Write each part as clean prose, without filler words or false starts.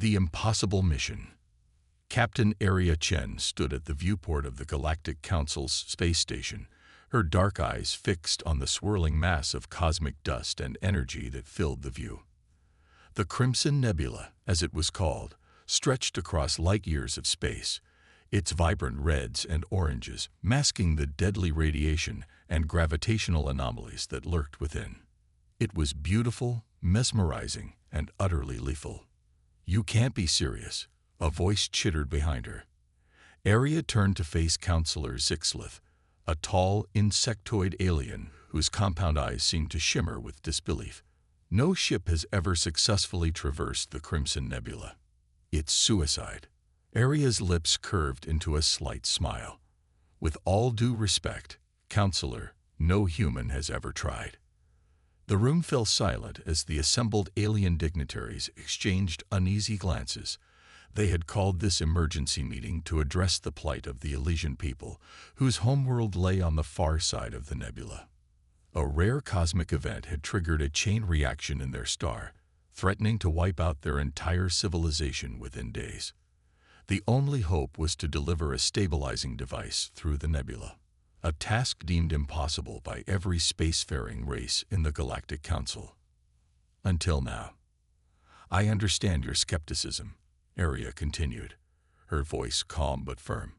The impossible mission. Captain Aria Chen stood at the viewport of the Galactic Council's space station, her dark eyes fixed on the swirling mass of cosmic dust and energy that filled the view. The Crimson Nebula, as it was called, stretched across light years of space, its vibrant reds and oranges masking the deadly radiation and gravitational anomalies that lurked within. It was beautiful, mesmerizing, and utterly lethal. "You can't be serious," a voice chittered behind her. Aria turned to face Counselor Zixlith, a tall, insectoid alien whose compound eyes seemed to shimmer with disbelief. "No ship has ever successfully traversed the Crimson Nebula. It's suicide." Aria's lips curved into a slight smile. "With all due respect, Counselor, no human has ever tried." The room fell silent as the assembled alien dignitaries exchanged uneasy glances. They had called this emergency meeting to address the plight of the Elysian people, whose homeworld lay on the far side of the nebula. A rare cosmic event had triggered a chain reaction in their star, threatening to wipe out their entire civilization within days. The only hope was to deliver a stabilizing device through the nebula, a task deemed impossible by every spacefaring race in the Galactic Council. "Until now. I understand your skepticism," Aria continued, her voice calm but firm.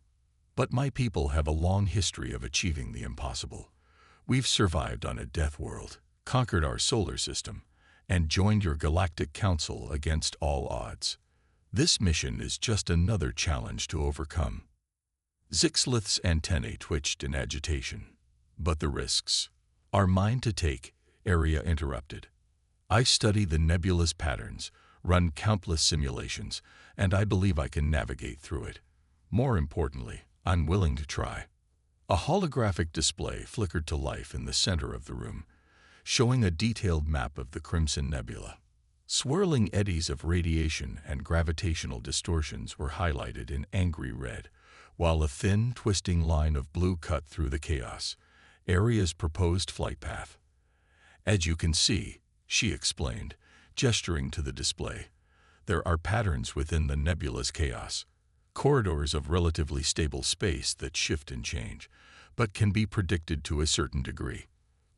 "But my people have a long history of achieving the impossible. We've survived on a death world, conquered our solar system, and joined your Galactic Council against all odds. This mission is just another challenge to overcome." Zixlith's antennae twitched in agitation. "But the risks are mine to take," Aria interrupted. "I study the nebula's patterns, run countless simulations, and I believe I can navigate through it. More importantly, I'm willing to try." A holographic display flickered to life in the center of the room, showing a detailed map of the Crimson Nebula. Swirling eddies of radiation and gravitational distortions were highlighted in angry red, while a thin, twisting line of blue cut through the chaos, Aria's proposed flight path. "As you can see," she explained, gesturing to the display, "there are patterns within the nebula's chaos, corridors of relatively stable space that shift and change, but can be predicted to a certain degree.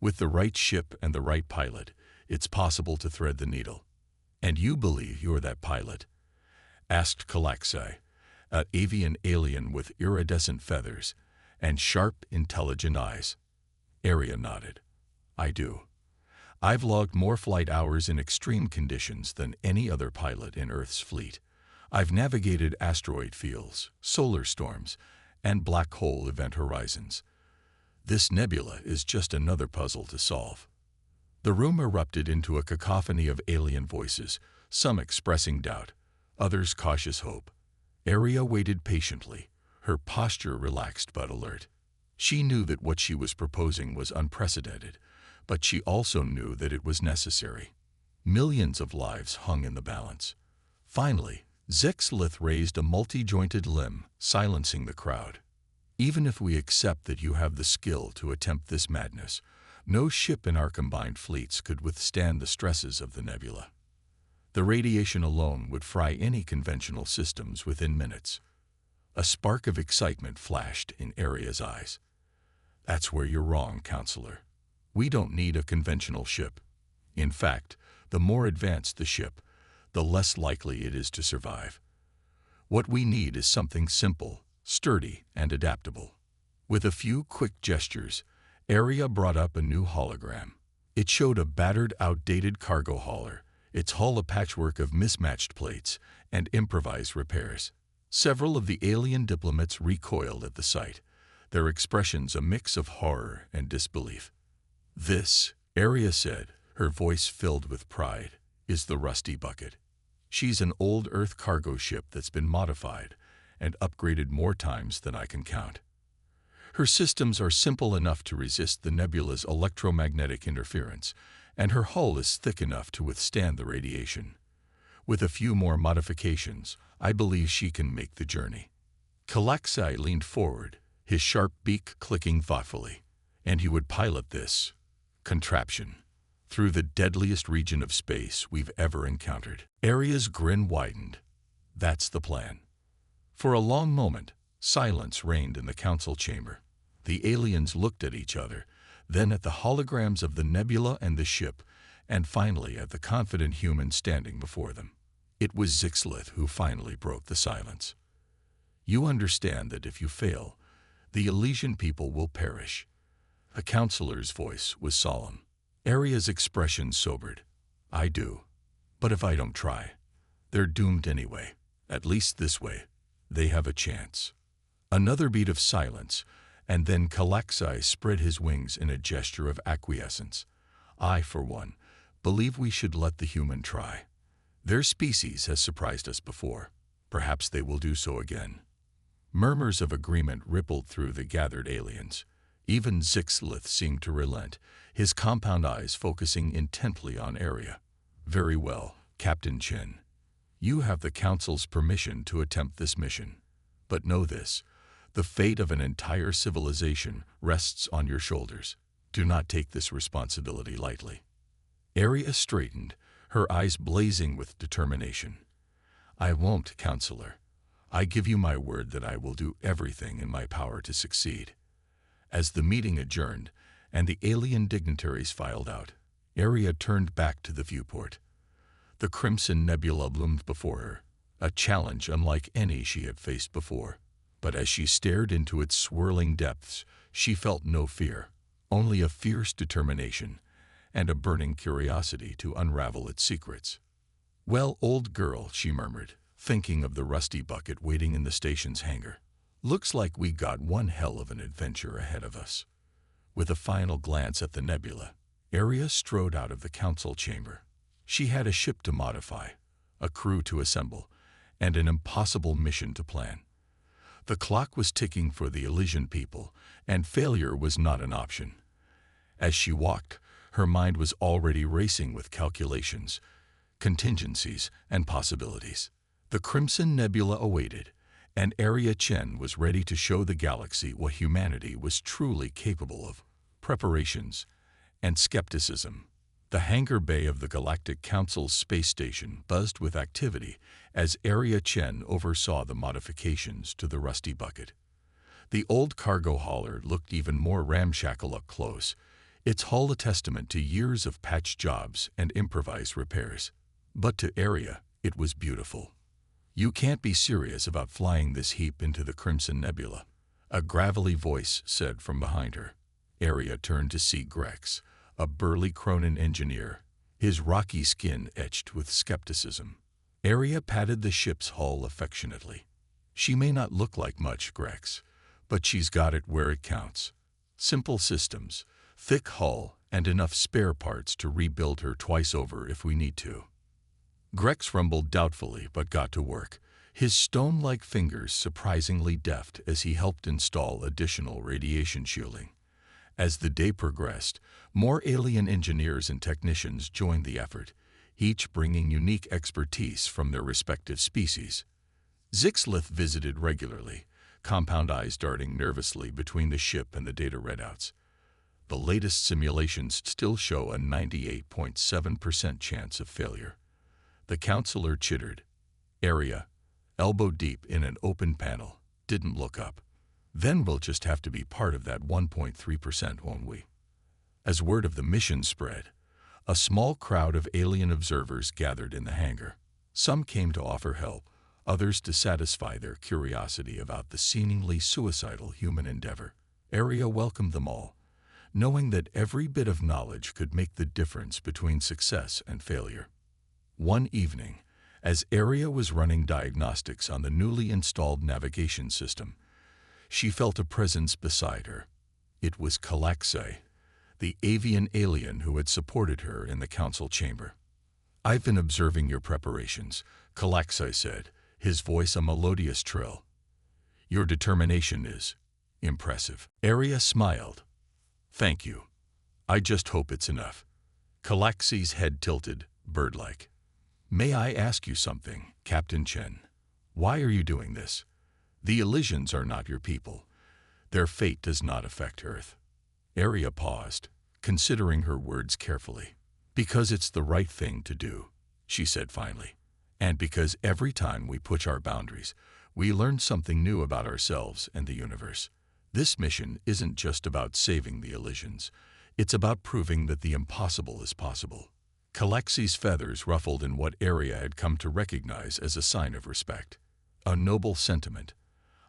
With the right ship and the right pilot, it's possible to thread the needle." "And you believe you're that pilot?" asked Kalaxai, an avian alien with iridescent feathers and sharp, intelligent eyes. Aria nodded. "I do. I've logged more flight hours in extreme conditions than any other pilot in Earth's fleet. I've navigated asteroid fields, solar storms, and black hole event horizons. This nebula is just another puzzle to solve." The room erupted into a cacophony of alien voices, some expressing doubt, others cautious hope. Aria waited patiently, her posture relaxed but alert. She knew that what she was proposing was unprecedented, but she also knew that it was necessary. Millions of lives hung in the balance. Finally, Zixlith raised a multi-jointed limb, silencing the crowd. "Even if we accept that you have the skill to attempt this madness, no ship in our combined fleets could withstand the stresses of the nebula. The radiation alone would fry any conventional systems within minutes." A spark of excitement flashed in Aria's eyes. "That's where you're wrong, Counselor. We don't need a conventional ship. In fact, the more advanced the ship, the less likely it is to survive. What we need is something simple, sturdy, and adaptable." With a few quick gestures, Aria brought up a new hologram. It showed a battered, outdated cargo hauler, its hull a patchwork of mismatched plates and improvised repairs. Several of the alien diplomats recoiled at the sight, their expressions a mix of horror and disbelief. "This," Aria said, her voice filled with pride, "is the Rusty Bucket. She's an old Earth cargo ship that's been modified and upgraded more times than I can count. Her systems are simple enough to resist the nebula's electromagnetic interference, and her hull is thick enough to withstand the radiation. With a few more modifications, I believe she can make the journey." Kalaxai leaned forward, his sharp beak clicking thoughtfully. "And he would pilot this contraption through the deadliest region of space we've ever encountered." Aria's grin widened. That's the plan. For a long moment, silence reigned in the council chamber. The aliens looked at each other, then at the holograms of the nebula and the ship, and finally at the confident human standing before them. It was Zixlith who finally broke the silence. You understand that if you fail, the Elysian people will perish. The counselor's voice was solemn. Aria's expression sobered. I do. But if I don't try, they're doomed anyway. At least this way, they have a chance. Another beat of silence, and then Galaxy spread his wings in a gesture of acquiescence. I, for one, believe we should let the human try. Their species has surprised us before. Perhaps they will do so again. Murmurs of agreement rippled through the gathered aliens. Even Zixlith seemed to relent, his compound eyes focusing intently on Aria. Very well, Captain Chen. You have the Council's permission to attempt this mission. But know this, the fate of an entire civilization rests on your shoulders. Do not take this responsibility lightly. Aria straightened, her eyes blazing with determination. I won't, Counselor. I give you my word that I will do everything in my power to succeed. As the meeting adjourned and the alien dignitaries filed out, Aria turned back to the viewport. The Crimson Nebula loomed before her, a challenge unlike any she had faced before. But as she stared into its swirling depths, she felt no fear, only a fierce determination and a burning curiosity to unravel its secrets. Well, old girl, she murmured, thinking of the rusty bucket waiting in the station's hangar. Looks like we got one hell of an adventure ahead of us. With a final glance at the nebula, Aria strode out of the council chamber. She had a ship to modify, a crew to assemble, and an impossible mission to plan. The clock was ticking for the Elysian people, and failure was not an option. As she walked, her mind was already racing with calculations, contingencies, and possibilities. The Crimson Nebula awaited, and Aria Chen was ready to show the galaxy what humanity was truly capable of. Preparations and skepticism. The hangar bay of the Galactic Council's space station buzzed with activity as Aria Chen oversaw the modifications to the rusty bucket. The old cargo hauler looked even more ramshackle up close, its hull a testament to years of patch jobs and improvised repairs. But to Aria, it was beautiful. You can't be serious about flying this heap into the Crimson Nebula, a gravelly voice said from behind her. Aria turned to see Grex, a burly Cronin engineer, his rocky skin etched with skepticism. Aria patted the ship's hull affectionately. She may not look like much, Grex, but she's got it where it counts. Simple systems, thick hull, and enough spare parts to rebuild her twice over if we need to. Grex rumbled doubtfully but got to work, his stone-like fingers surprisingly deft as he helped install additional radiation shielding. As the day progressed, more alien engineers and technicians joined the effort, each bringing unique expertise from their respective species. Zixlith visited regularly, compound eyes darting nervously between the ship and the data readouts. The latest simulations still show a 98.7% chance of failure. The counselor chittered. Aria, elbow deep in an open panel, didn't look up. Then we'll just have to be part of that 1.3%, won't we? As word of the mission spread, a small crowd of alien observers gathered in the hangar. Some came to offer help, others to satisfy their curiosity about the seemingly suicidal human endeavor. Aria welcomed them all, knowing that every bit of knowledge could make the difference between success and failure. One evening, as Aria was running diagnostics on the newly installed navigation system, she felt a presence beside her. It was Galaxy, the avian alien who had supported her in the council chamber. I've been observing your preparations, Galaxy said, his voice a melodious trill. Your determination is impressive. Aria smiled. Thank you. I just hope it's enough. Galaxy's head tilted, bird-like. May I ask you something, Captain Chen? Why are you doing this? The Elysians are not your people. Their fate does not affect Earth. Aria paused, considering her words carefully. Because it's the right thing to do, she said finally. And because every time we push our boundaries, we learn something new about ourselves and the universe. This mission isn't just about saving the Elysians. It's about proving that the impossible is possible. Calexi's feathers ruffled in what Aria had come to recognize as a sign of respect. A noble sentiment.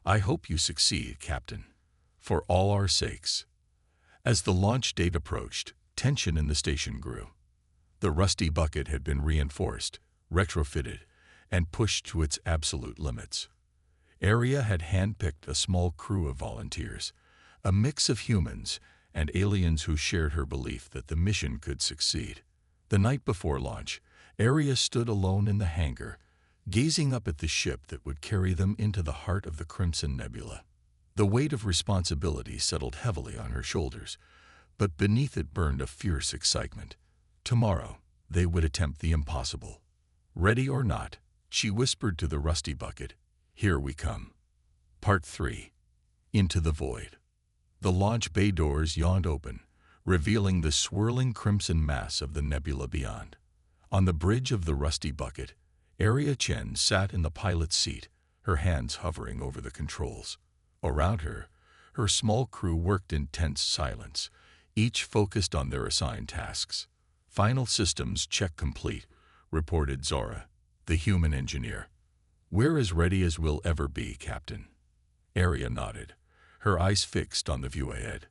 I hope you succeed, Captain. For all our sakes. As the launch date approached, tension in the station grew. The rusty bucket had been reinforced, retrofitted, and pushed to its absolute limits. Aria had handpicked a small crew of volunteers, a mix of humans and aliens who shared her belief that the mission could succeed. The night before launch, Aria stood alone in the hangar, gazing up at the ship that would carry them into the heart of the Crimson Nebula. The weight of responsibility settled heavily on her shoulders, but beneath it burned a fierce excitement. Tomorrow, they would attempt the impossible. Ready or not, she whispered to the rusty bucket, "Here we come." Part 3. Into the Void. The launch bay doors yawned open, revealing the swirling crimson mass of the nebula beyond. On the bridge of the rusty bucket, Aria Chen sat in the pilot's seat, her hands hovering over the controls. Around her, her small crew worked in tense silence, each focused on their assigned tasks. "Final systems check complete," reported Zora, the human engineer. "We're as ready as we'll ever be, Captain." Aria nodded, her eyes fixed on the view ahead.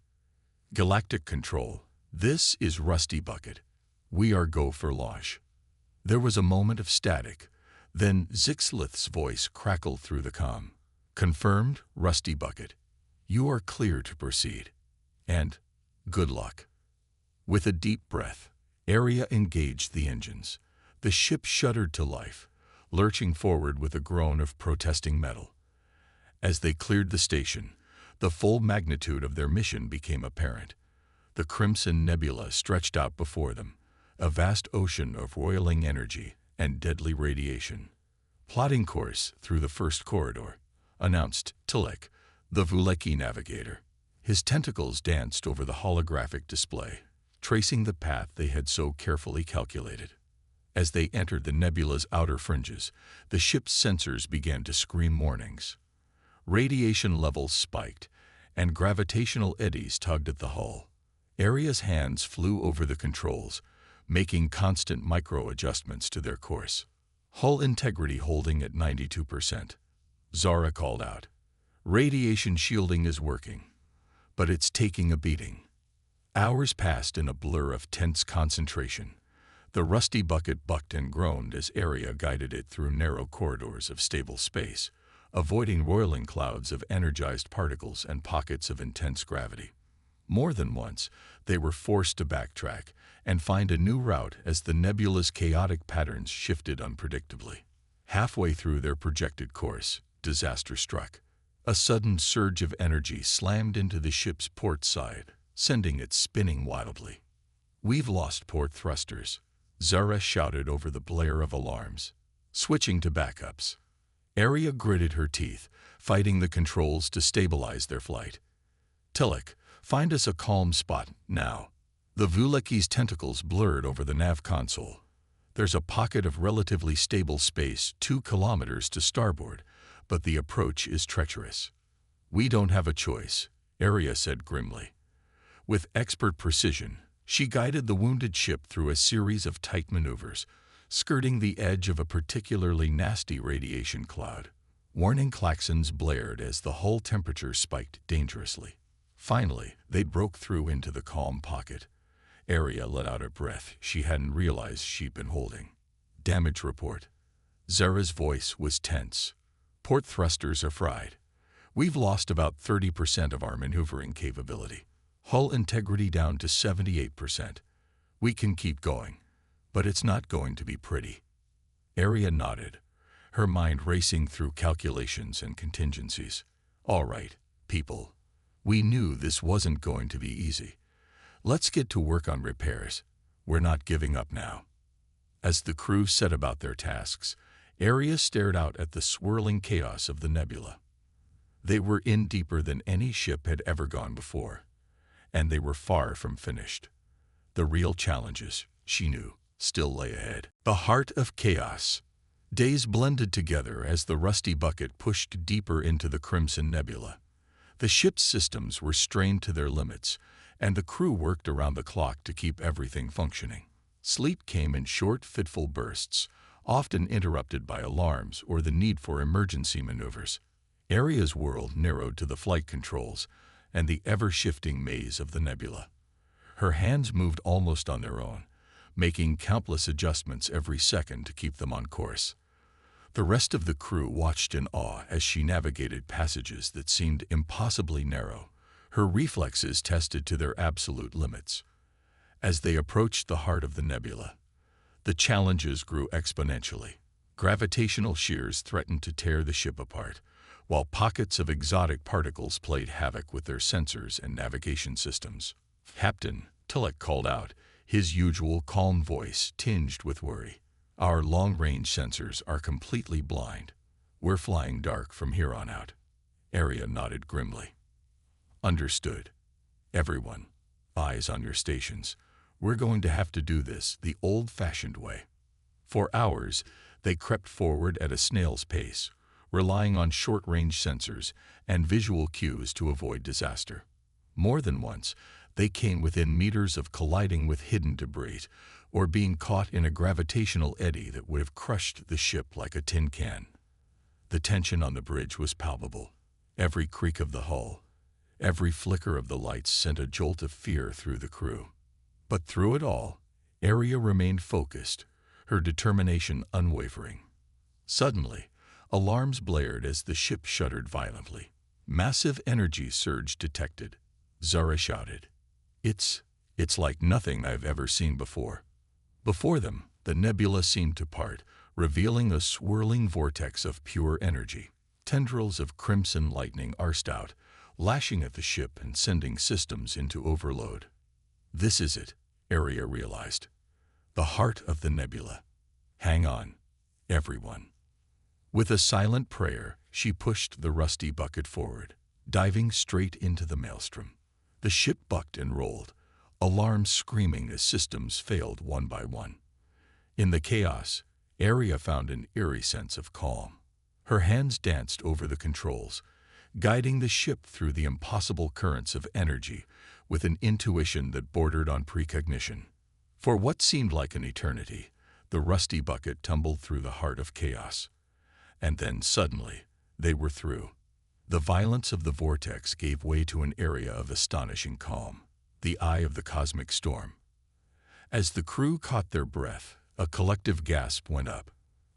"Galactic Control, this is Rusty Bucket. We are go for launch." There was a moment of static, then Zixlith's voice crackled through the comm. "Confirmed, Rusty Bucket. You are clear to proceed. And good luck." With a deep breath, Aria engaged the engines. The ship shuddered to life, lurching forward with a groan of protesting metal. As they cleared the station, the full magnitude of their mission became apparent. The Crimson Nebula stretched out before them, a vast ocean of roiling energy and deadly radiation. "Plotting course through the first corridor," announced Tilek, the Vuleki navigator. His tentacles danced over the holographic display, tracing the path they had so carefully calculated. As they entered the nebula's outer fringes, the ship's sensors began to scream warnings. Radiation levels spiked, and gravitational eddies tugged at the hull. Aria's hands flew over the controls, making constant micro-adjustments to their course. Hull integrity holding at 92%. Zara called out, "Radiation shielding is working, but it's taking a beating." Hours passed in a blur of tense concentration. The rusty bucket bucked and groaned as Aria guided it through narrow corridors of stable space, avoiding roiling clouds of energized particles and pockets of intense gravity. More than once, they were forced to backtrack and find a new route as the nebula's chaotic patterns shifted unpredictably. Halfway through their projected course, disaster struck. A sudden surge of energy slammed into the ship's port side, sending it spinning wildly. "We've lost port thrusters," Zara shouted over the blare of alarms. Switching to backups. Aria gritted her teeth, fighting the controls to stabilize their flight. "Tilek, find us a calm spot, now." The Vuleki's tentacles blurred over the nav console. "There's a pocket of relatively stable space 2 kilometers to starboard, but the approach is treacherous." "We don't have a choice," Aria said grimly. With expert precision, she guided the wounded ship through a series of tight maneuvers, skirting the edge of a particularly nasty radiation cloud. Warning klaxons blared as the hull temperature spiked dangerously. Finally, they broke through into the calm pocket. Aria let out a breath she hadn't realized she'd been holding. "Damage report." Zara's voice was tense. "Port thrusters are fried. We've lost about 30% of our maneuvering capability. Hull integrity down to 78%. We can keep going, but it's not going to be pretty." Aria nodded, her mind racing through calculations and contingencies. "All right, people. We knew this wasn't going to be easy. Let's get to work on repairs. We're not giving up now." As the crew set about their tasks, Aria stared out at the swirling chaos of the nebula. They were in deeper than any ship had ever gone before, and they were far from finished. The real challenges, she knew, still lay ahead. The heart of chaos. Days blended together as the Rusty Bucket pushed deeper into the Crimson Nebula. The ship's systems were strained to their limits, and the crew worked around the clock to keep everything functioning. Sleep came in short, fitful bursts, often interrupted by alarms or the need for emergency maneuvers. Aria's world narrowed to the flight controls and the ever-shifting maze of the nebula. Her hands moved almost on their own, making countless adjustments every second to keep them on course. The rest of the crew watched in awe as she navigated passages that seemed impossibly narrow, her reflexes tested to their absolute limits. As they approached the heart of the nebula, the challenges grew exponentially. Gravitational shears threatened to tear the ship apart, while pockets of exotic particles played havoc with their sensors and navigation systems. "Captain," Tillich called out, his usual calm voice tinged with worry. "Our long-range sensors are completely blind. We're flying dark from here on out." Aria nodded grimly. "Understood. Everyone, eyes on your stations. We're going to have to do this the old-fashioned way." For hours, they crept forward at a snail's pace, relying on short-range sensors and visual cues to avoid disaster. More than once, they came within meters of colliding with hidden debris or being caught in a gravitational eddy that would have crushed the ship like a tin can. The tension on the bridge was palpable. Every creak of the hull, every flicker of the lights sent a jolt of fear through the crew. But through it all, Aria remained focused, her determination unwavering. Suddenly, alarms blared as the ship shuddered violently. Massive energy surge detected. Zara shouted, It's like nothing I've ever seen before." Before them, the nebula seemed to part, revealing a swirling vortex of pure energy. Tendrils of crimson lightning arced out, lashing at the ship and sending systems into overload. "This is it," Aria realized. "The heart of the nebula. Hang on, everyone." With a silent prayer, she pushed the Rusty Bucket forward, diving straight into the maelstrom. The ship bucked and rolled, alarms screaming as systems failed one by one. In the chaos, Aria found an eerie sense of calm. Her hands danced over the controls, guiding the ship through the impossible currents of energy with an intuition that bordered on precognition. For what seemed like an eternity, the Rusty Bucket tumbled through the heart of chaos. And then, suddenly, they were through. The violence of the vortex gave way to an area of astonishing calm, the eye of the cosmic storm. As the crew caught their breath, a collective gasp went up.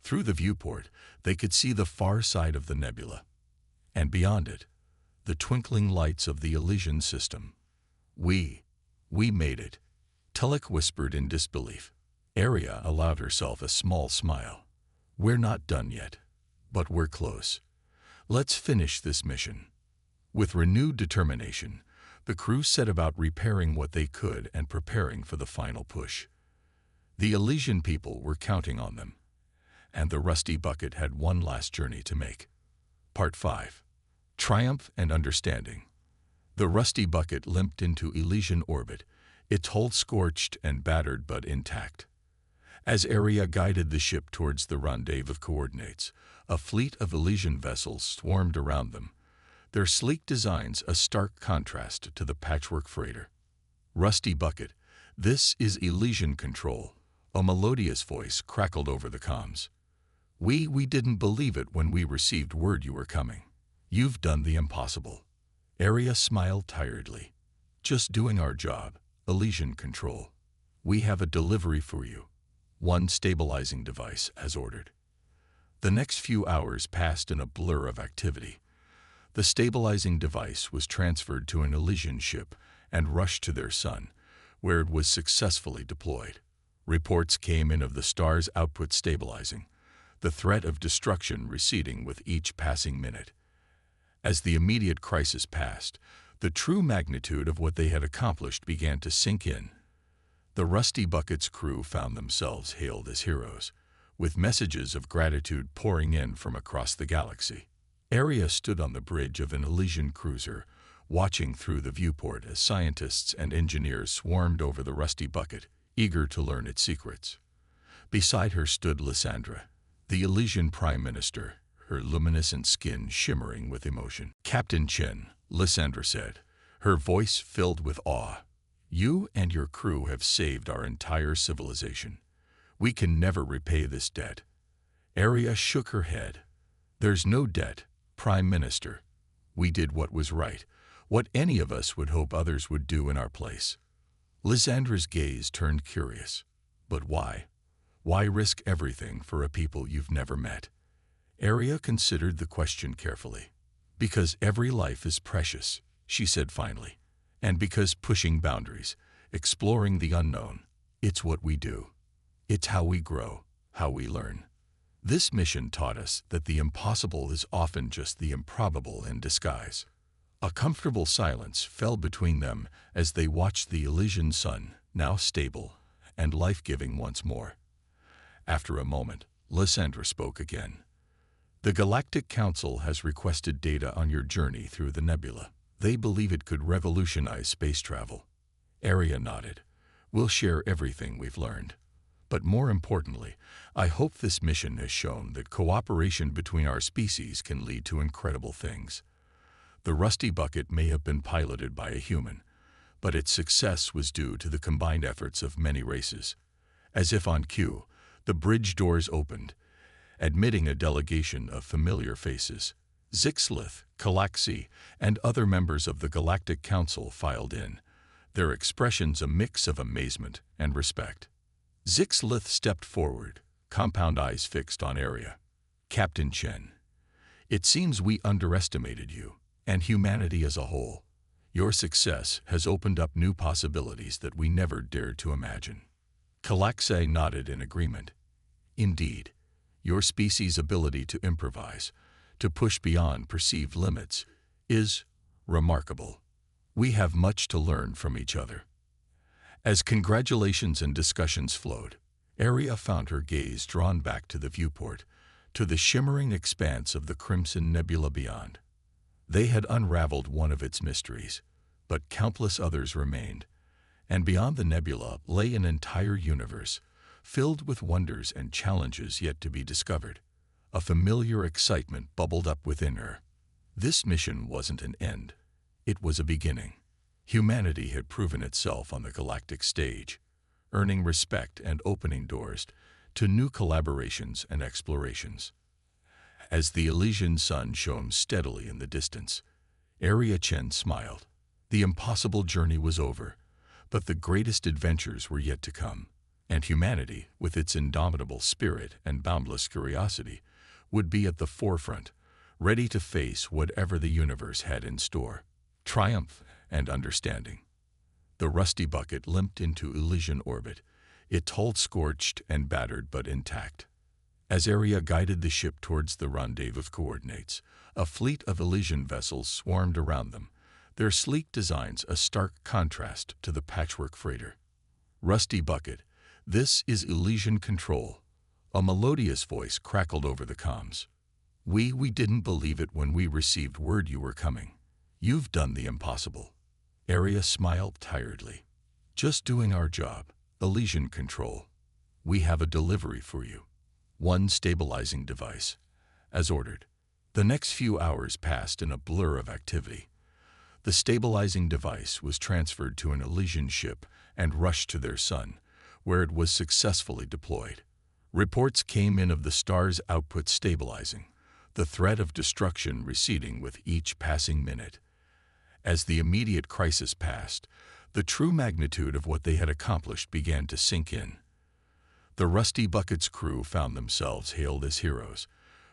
Through the viewport, they could see the far side of the nebula. And beyond it, the twinkling lights of the Elysian system. We made it," Tillich whispered in disbelief. Aria allowed herself a small smile. "We're not done yet, but we're close. Let's finish this mission." With renewed determination, the crew set about repairing what they could and preparing for the final push. The Elysian people were counting on them, and the Rusty Bucket had one last journey to make. Part 5. Triumph and Understanding. The Rusty Bucket limped into Elysian orbit, its hull scorched and battered but intact. As Aria guided the ship towards the rendezvous coordinates, a fleet of Elysian vessels swarmed around them, their sleek designs a stark contrast to the patchwork freighter. "Rusty Bucket, this is Elysian Control," a melodious voice crackled over the comms. We didn't believe it when we received word you were coming. You've done the impossible." Aria smiled tiredly. "Just doing our job, Elysian Control. We have a delivery for you. One stabilizing device, as ordered." The next few hours passed in a blur of activity. The stabilizing device was transferred to an Elysian ship and rushed to their sun, where it was successfully deployed. Reports came in of the star's output stabilizing, the threat of destruction receding with each passing minute. As the immediate crisis passed, the true magnitude of what they had accomplished began to sink in. The Rusty Bucket's crew found themselves hailed as heroes, with messages of gratitude pouring in from across the galaxy. Aria stood on the bridge of an Elysian cruiser, watching through the viewport as scientists and engineers swarmed over the Rusty Bucket, eager to learn its secrets. Beside her stood Lysandra, The Elysian Prime Minister, her luminescent skin shimmering with emotion. "Captain Chen," Lysandra said, her voice filled with awe, "you and your crew have saved our entire civilization. We can never repay this debt." Aria shook her head. "There's no debt, Prime Minister. We did what was right, what any of us would hope others would do in our place." Lysandra's gaze turned curious. "But why? Why risk everything for a people you've never met?" Aria considered the question carefully. "Because every life is precious," she said finally, "and because pushing boundaries, exploring the unknown, it's what we do. It's how we grow, how we learn. This mission taught us that the impossible is often just the improbable in disguise." A comfortable silence fell between them as they watched the Elysian sun, now stable and life-giving once more. After a moment, Lysandra spoke again. "The Galactic Council has requested data on your journey through the nebula. They believe it could revolutionize space travel." Aria nodded. "We'll share everything we've learned. But more importantly, I hope this mission has shown that cooperation between our species can lead to incredible things. The Rusty Bucket may have been piloted by a human, but its success was due to the combined efforts of many races." As if on cue, the bridge doors opened, admitting a delegation of familiar faces. Zixlith, Calaxi, and other members of the Galactic Council filed in, their expressions a mix of amazement and respect. Zixlith stepped forward, compound eyes fixed on Aria. "Captain Chen, it seems we underestimated you, and humanity as a whole. Your success has opened up new possibilities that we never dared to imagine." Calaxi nodded in agreement. "Indeed, your species' ability to improvise, to push beyond perceived limits, is remarkable. We have much to learn from each other." As congratulations and discussions flowed, Aria found her gaze drawn back to the viewport, to the shimmering expanse of the Crimson Nebula beyond. They had unraveled one of its mysteries, but countless others remained, and beyond the nebula lay an entire universe, filled with wonders and challenges yet to be discovered. A familiar excitement bubbled up within her. This mission wasn't an end. It was a beginning. Humanity had proven itself on the galactic stage, earning respect and opening doors to new collaborations and explorations. As the Elysian sun shone steadily in the distance, Aria Chen smiled. The impossible journey was over, but the greatest adventures were yet to come, and humanity, with its indomitable spirit and boundless curiosity, would be at the forefront, ready to face whatever the universe had in store. Triumph and understanding. The Rusty Bucket limped into Elysian orbit, its hull scorched and battered but intact. As Aria guided the ship towards the rendezvous coordinates, a fleet of Elysian vessels swarmed around them, their sleek designs a stark contrast to the patchwork freighter. "Rusty Bucket, this is Elysian Control." A melodious voice crackled over the comms. We didn't believe it when we received word you were coming. You've done the impossible." Aria smiled tiredly. "Just doing our job, Elysian Control. We have a delivery for you. One stabilizing device, as ordered." The next few hours passed in a blur of activity. The stabilizing device was transferred to an Elysian ship and rushed to their sun, where it was successfully deployed. Reports came in of the star's output stabilizing, the threat of destruction receding with each passing minute. As the immediate crisis passed, the true magnitude of what they had accomplished began to sink in. The Rusty Bucket's crew found themselves hailed as heroes,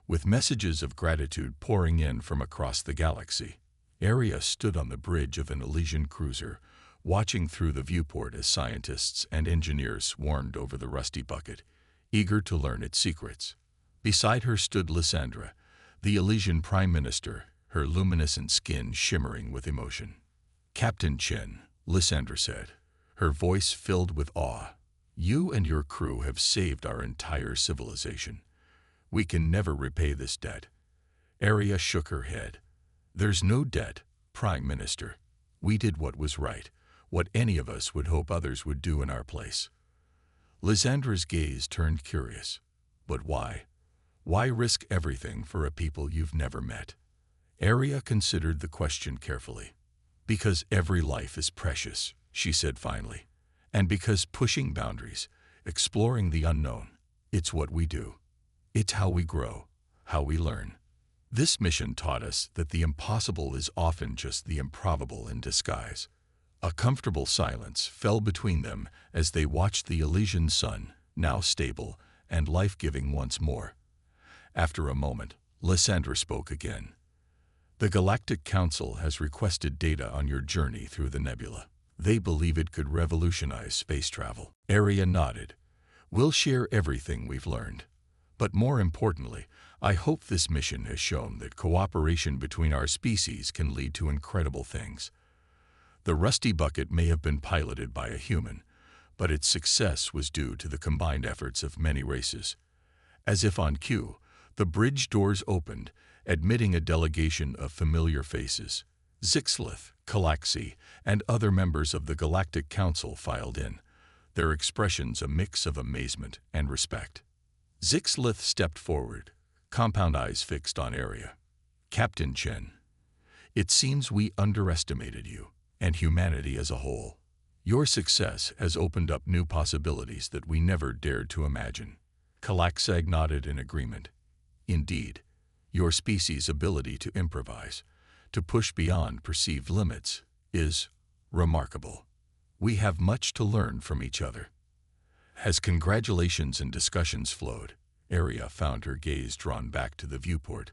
with messages of gratitude pouring in from across the galaxy. Aria stood on the bridge of an Elysian cruiser, watching through the viewport as scientists and engineers swarmed over the Rusty Bucket, eager to learn its secrets. Beside her stood Lysandra, the Elysian Prime Minister, her luminescent skin shimmering with emotion. "Captain Chen," Lysandra said, her voice filled with awe, "you and your crew have saved our entire civilization. We can never repay this debt." Aria shook her head. "There's no debt, Prime Minister. We did what was right, what any of us would hope others would do in our place." Lysandra's gaze turned curious. "But why? Why risk everything for a people you've never met? Arya considered the question carefully. Because every life is precious, she said finally. And because pushing boundaries, exploring the unknown, it's what we do. It's how we grow, how we learn. This mission taught us that the impossible is often just the improbable in disguise. A comfortable silence fell between them as they watched the Elysian sun, now stable and life-giving once more. After a moment, Lysandra spoke again. The Galactic Council has requested data on your journey through the nebula. They believe it could revolutionize space travel. Arya nodded. We'll share everything we've learned. But more importantly, I hope this mission has shown that cooperation between our species can lead to incredible things. The Rusty Bucket may have been piloted by a human, but its success was due to the combined efforts of many races. As if on cue, the bridge doors opened, admitting a delegation of familiar faces. Zixlith, Calaxi, and other members of the Galactic Council filed in, their expressions a mix of amazement and respect. Zixlith stepped forward, compound eyes fixed on Arya. Captain Chen, it seems we underestimated you, and humanity as a whole. Your success has opened up new possibilities that we never dared to imagine. Calaxag nodded in agreement. Indeed, your species' ability to improvise, to push beyond perceived limits, is remarkable. We have much to learn from each other. As congratulations and discussions flowed, Arya found her gaze drawn back to the viewport,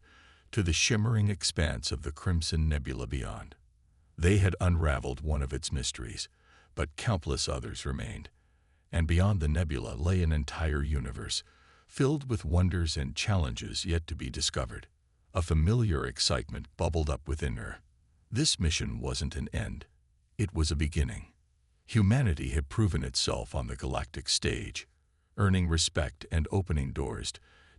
to the shimmering expanse of the Crimson Nebula beyond. They had unraveled one of its mysteries, but countless others remained, and beyond the nebula lay an entire universe, filled with wonders and challenges yet to be discovered. A familiar excitement bubbled up within her. This mission wasn't an end. It was a beginning. Humanity had proven itself on the galactic stage, earning respect and opening doors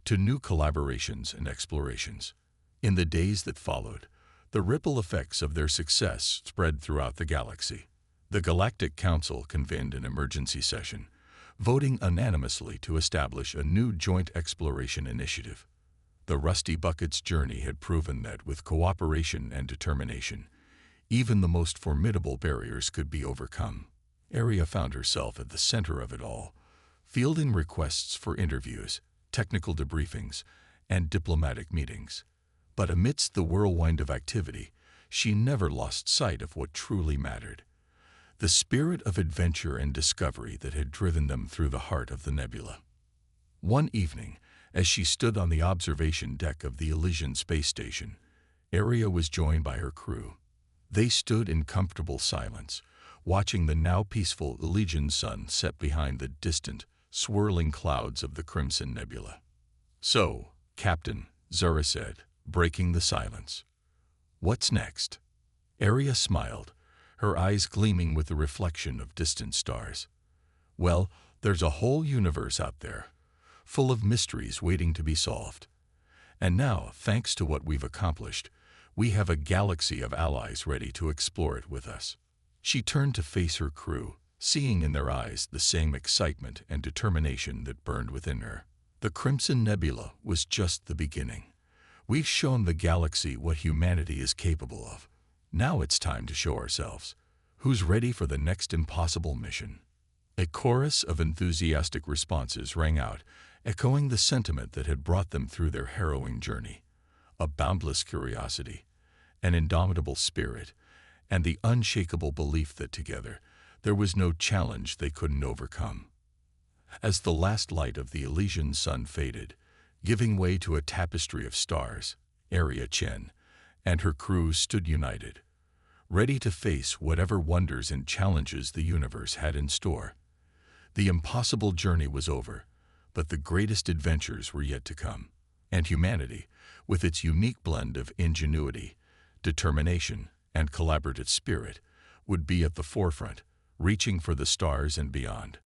to new collaborations and explorations. In the days that followed, the ripple effects of their success spread throughout the galaxy. The Galactic Council convened an emergency session, voting unanimously to establish a new joint exploration initiative. The Rusty Bucket's journey had proven that with cooperation and determination, even the most formidable barriers could be overcome. Arya found herself at the center of it all, fielding requests for interviews, technical debriefings, and diplomatic meetings. But amidst the whirlwind of activity, she never lost sight of what truly mattered: the spirit of adventure and discovery that had driven them through the heart of the nebula. One evening, as she stood on the observation deck of the Elysian space station, Arya was joined by her crew. They stood in comfortable silence, watching the now peaceful Elysian sun set behind the distant, swirling clouds of the Crimson Nebula. "So, Captain," Zura said, breaking the silence, "what's next?" Arya smiled, her eyes gleaming with the reflection of distant stars. "Well, there's a whole universe out there, full of mysteries waiting to be solved. And now, thanks to what we've accomplished, we have a galaxy of allies ready to explore it with us." She turned to face her crew, seeing in their eyes the same excitement and determination that burned within her. The Crimson Nebula was just the beginning. We've shown the galaxy what humanity is capable of. Now it's time to show ourselves. Who's ready for the next impossible mission? A chorus of enthusiastic responses rang out, echoing the sentiment that had brought them through their harrowing journey: a boundless curiosity, an indomitable spirit, and the unshakable belief that together there was no challenge they couldn't overcome. As the last light of the Elysian sun faded, giving way to a tapestry of stars, Arya Chen and her crew stood united, ready to face whatever wonders and challenges the universe had in store. The impossible journey was over, but the greatest adventures were yet to come, and humanity, with its unique blend of ingenuity, determination, and collaborative spirit, would be at the forefront, reaching for the stars and beyond.